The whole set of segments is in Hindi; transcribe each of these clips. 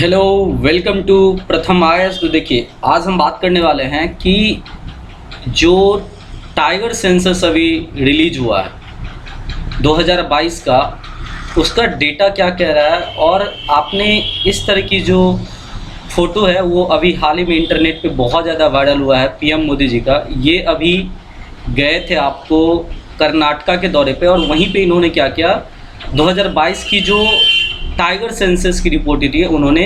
हेलो, वेलकम टू प्रथम आयस। तो देखिए, आज हम बात करने वाले हैं कि जो टाइगर सेंसस अभी रिलीज हुआ है 2022 का, उसका डेटा क्या कह रहा है। और आपने इस तरह की जो फ़ोटो है वो अभी हाल ही में इंटरनेट पे बहुत ज़्यादा वायरल हुआ है पीएम मोदी जी का। ये अभी गए थे आपको कर्नाटका के दौरे पे, और वहीं पे इन्होंने क्या किया, 2022 की जो टाइगर सेंसस की रिपोर्ट थी उन्होंने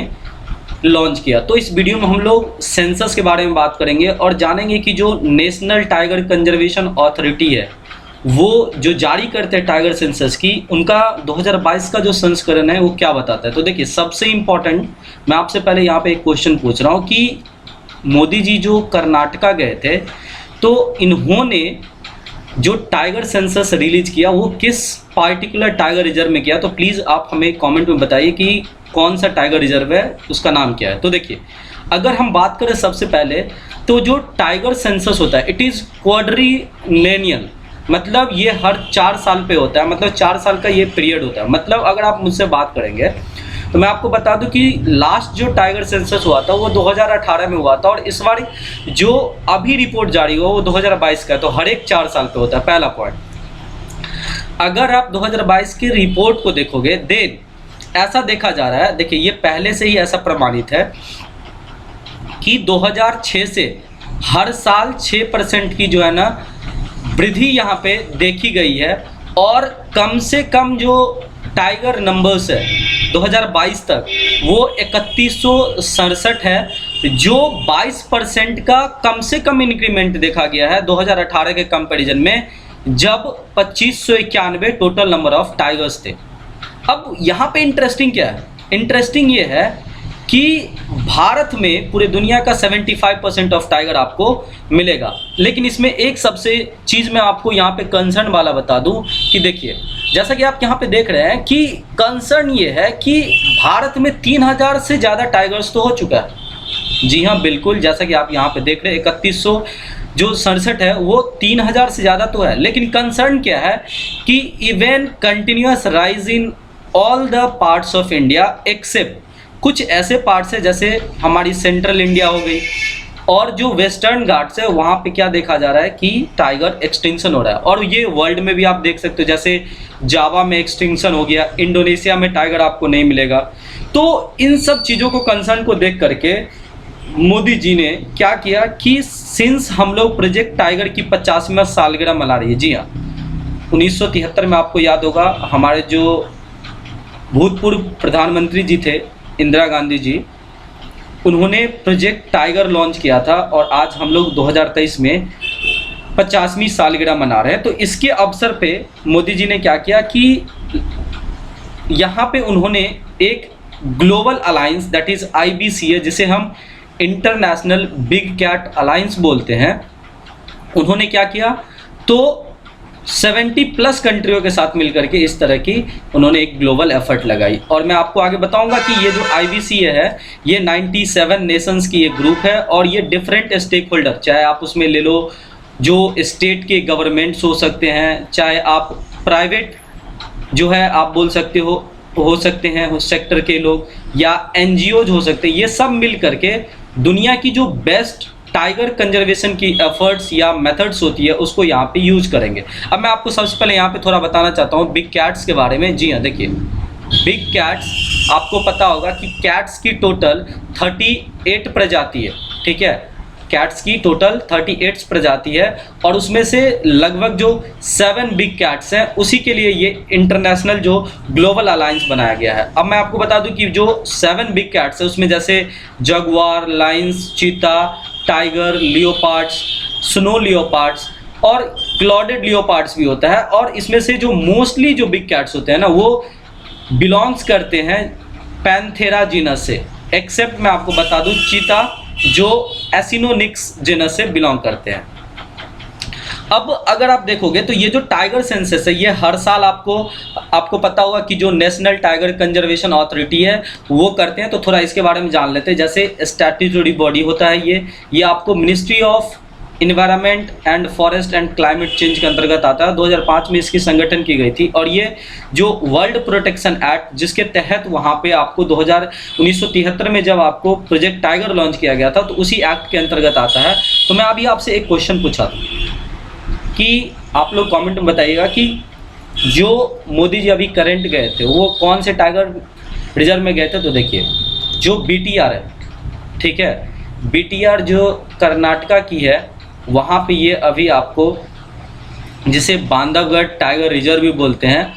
लॉन्च किया। तो इस वीडियो में हम लोग सेंसस के बारे में बात करेंगे और जानेंगे कि जो नेशनल टाइगर कंजर्वेशन अथॉरिटी है वो जो जारी करते हैं टाइगर सेंसस की, उनका 2022 का जो संस्करण है वो क्या बताता है। तो देखिए, सबसे इम्पॉर्टेंट, मैं आपसे पहले यहाँ पे एक क्वेश्चन पूछ रहा हूँ कि मोदी जी जो कर्नाटका गए थे तो इन्होंने जो टाइगर सेंसस रिलीज किया वो किस पार्टिकुलर टाइगर रिजर्व में किया। तो प्लीज़ आप हमें कमेंट में बताइए कि कौन सा टाइगर रिजर्व है, उसका नाम क्या है। तो देखिए, अगर हम बात करें सबसे पहले, तो जो टाइगर सेंसस होता है इट इज़ क्वाड्रिलेनियल, मतलब ये हर 4 साल पे होता है, मतलब 4 साल का ये पीरियड होता है। मतलब अगर आप मुझसे बात करेंगे तो मैं आपको बता दूं कि लास्ट जो टाइगर सेंसस हुआ था वो 2018 में हुआ था, और इस बार जो अभी रिपोर्ट जारी हुआ वो 2022 का है। तो हर एक 4 साल पे होता है, पहला पॉइंट। अगर आप 2022 की रिपोर्ट को देखोगे, देन ऐसा देखा जा रहा है, देखिए ये पहले से ही ऐसा प्रमाणित है कि 2006 से हर साल 6% की जो है ना वृद्धि यहाँ पे देखी गई है। और कम से कम जो टाइगर नंबर्स है 2022 तक वो 3167 है, जो 22% का कम से कम इंक्रीमेंट देखा गया है 2018 के कंपैरिजन में, जब 2591 टोटल नंबर ऑफ टाइगर्स थे। अब यहाँ पे इंटरेस्टिंग क्या है, इंटरेस्टिंग ये है कि भारत में पूरे दुनिया का 75% ऑफ टाइगर आपको मिलेगा। लेकिन इसमें एक सबसे चीज़ मैं आपको यहाँ पे कंसर्न वाला बता दूँ कि देखिए, जैसा कि आप यहाँ पे देख रहे हैं कि कंसर्न ये है कि भारत में 3000 से ज़्यादा टाइगर्स तो हो चुका है। जी हाँ, बिल्कुल, जैसा कि आप यहाँ पे देख रहे हैं 3100 जो 67 है वो 3000 से ज़्यादा तो है। लेकिन कंसर्न क्या है कि even continuous rise in all the parts of India accept कुछ ऐसे पार्ट्स है जैसे हमारी सेंट्रल इंडिया हो गई, और जो वेस्टर्न घाट्स है वहाँ पे क्या देखा जा रहा है कि टाइगर एक्सटिंक्शन हो रहा है। और ये वर्ल्ड में भी आप देख सकते हो, जैसे जावा में एक्सटिंक्शन हो गया, इंडोनेशिया में टाइगर आपको नहीं मिलेगा। तो इन सब चीज़ों को कंसर्न को देख करके मोदी जी ने क्या किया कि सिंस हम लोग प्रोजेक्ट टाइगर की 50वीं सालगिरह मना रही है। जी हाँ, 1973 में आपको याद होगा हमारे जो भूतपूर्व प्रधानमंत्री जी थे इंदिरा गांधी जी, उन्होंने प्रोजेक्ट टाइगर लॉन्च किया था, और आज हम लोग 2023 में 50वीं सालगिरह मना रहे हैं। तो इसके अवसर पे मोदी जी ने क्या किया कि यहाँ पे उन्होंने एक global alliance, that is IBCA, जिसे हम इंटरनेशनल बिग कैट अलायंस बोलते हैं, उन्होंने क्या किया, तो 70+ कंट्रियों के साथ मिलकर के इस तरह की उन्होंने एक ग्लोबल एफर्ट लगाई। और मैं आपको आगे बताऊंगा कि ये जो IBCA है ये 97 नेशंस की एक ग्रुप है, और ये डिफरेंट स्टेक होल्डर, चाहे आप उसमें ले लो जो स्टेट के गवर्नमेंट्स हो सकते हैं, चाहे आप प्राइवेट जो है आप बोल सकते हो सकते हैं उस सेक्टर के लोग, या NGOज हो सकते हैं, ये सब मिल करके दुनिया की जो बेस्ट टाइगर कंजर्वेशन की एफर्ट्स या मेथड्स होती है उसको यहाँ पे यूज करेंगे। अब मैं आपको सबसे पहले यहाँ पे थोड़ा बताना चाहता हूँ बिग कैट्स के बारे में। जी हाँ, देखिए, बिग कैट्स, आपको पता होगा कि कैट्स की टोटल 38 प्रजाति है, ठीक है, कैट्स की टोटल 38 प्रजाति है, और उसमें से लगभग जो 7 बिग कैट्स हैं उसी के लिए ये इंटरनेशनल जो ग्लोबल अलायंस बनाया गया है। अब मैं आपको बता दूं कि जो 7 बिग कैट्स है उसमें जैसे जगुआर, लाइन्स, चीता, टाइगर, लियोपार्ड्स, स्नो लियोपार्ड्स और क्लॉडेड लियोपार्ड्स भी होता है। और इसमें से जो मोस्टली जो बिग कैट्स होते हैं ना वो बिलोंग्स करते हैं पैंथेरा जीनस से, एक्सेप्ट मैं आपको बता दूं चीता जो एसिनोनिक्स जीनस से बिलोंग करते हैं। अब अगर आप देखोगे तो ये जो टाइगर सेंसस है ये हर साल आपको पता होगा कि जो नेशनल टाइगर कंजर्वेशन अथॉरिटी है वो करते हैं। तो थोड़ा इसके बारे में जान लेते हैं। जैसे स्टैट्यूटरी बॉडी होता है ये आपको ministry of environment and forest and climate change के अंतर्गत आता है। 2005 में इसकी संगठन की गई थी और ये जो वर्ल्ड प्रोटेक्शन एक्ट जिसके तहत वहाँ पे आपको 1973 में जब आपको प्रोजेक्ट टाइगर लॉन्च किया गया था तो उसी एक्ट के अंतर्गत आता है। तो मैं अभी आपसे एक क्वेश्चन पूछा था कि आप लोग कमेंट में बताइएगा कि जो मोदी जी अभी करंट गए थे वो कौन से टाइगर रिजर्व में गए थे। तो देखिए जो BTR है, ठीक है, BTR जो कर्नाटका की है वहाँ पे ये अभी आपको जिसे बांधवगढ़ टाइगर रिजर्व भी बोलते हैं।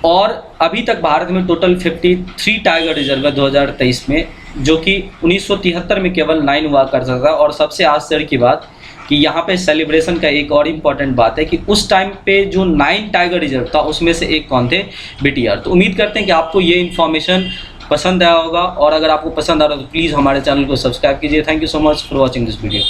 और अभी तक भारत में टोटल 53 टाइगर रिजर्व है 2023 में, जो कि 1973 में केवल 9 हुआ करता था। और सबसे आश्चर्य की बात कि यहाँ पे सेलिब्रेशन का एक और इम्पॉर्टेंट बात है कि उस टाइम पे जो 9 टाइगर रिजर्व था उसमें से एक कौन थे, BTR। तो उम्मीद करते हैं कि आपको ये इन्फॉर्मेशन पसंद आया होगा और अगर आपको पसंद आ रहा है तो प्लीज़ हमारे चैनल को सब्सक्राइब कीजिए। Thank you so much for watching this video.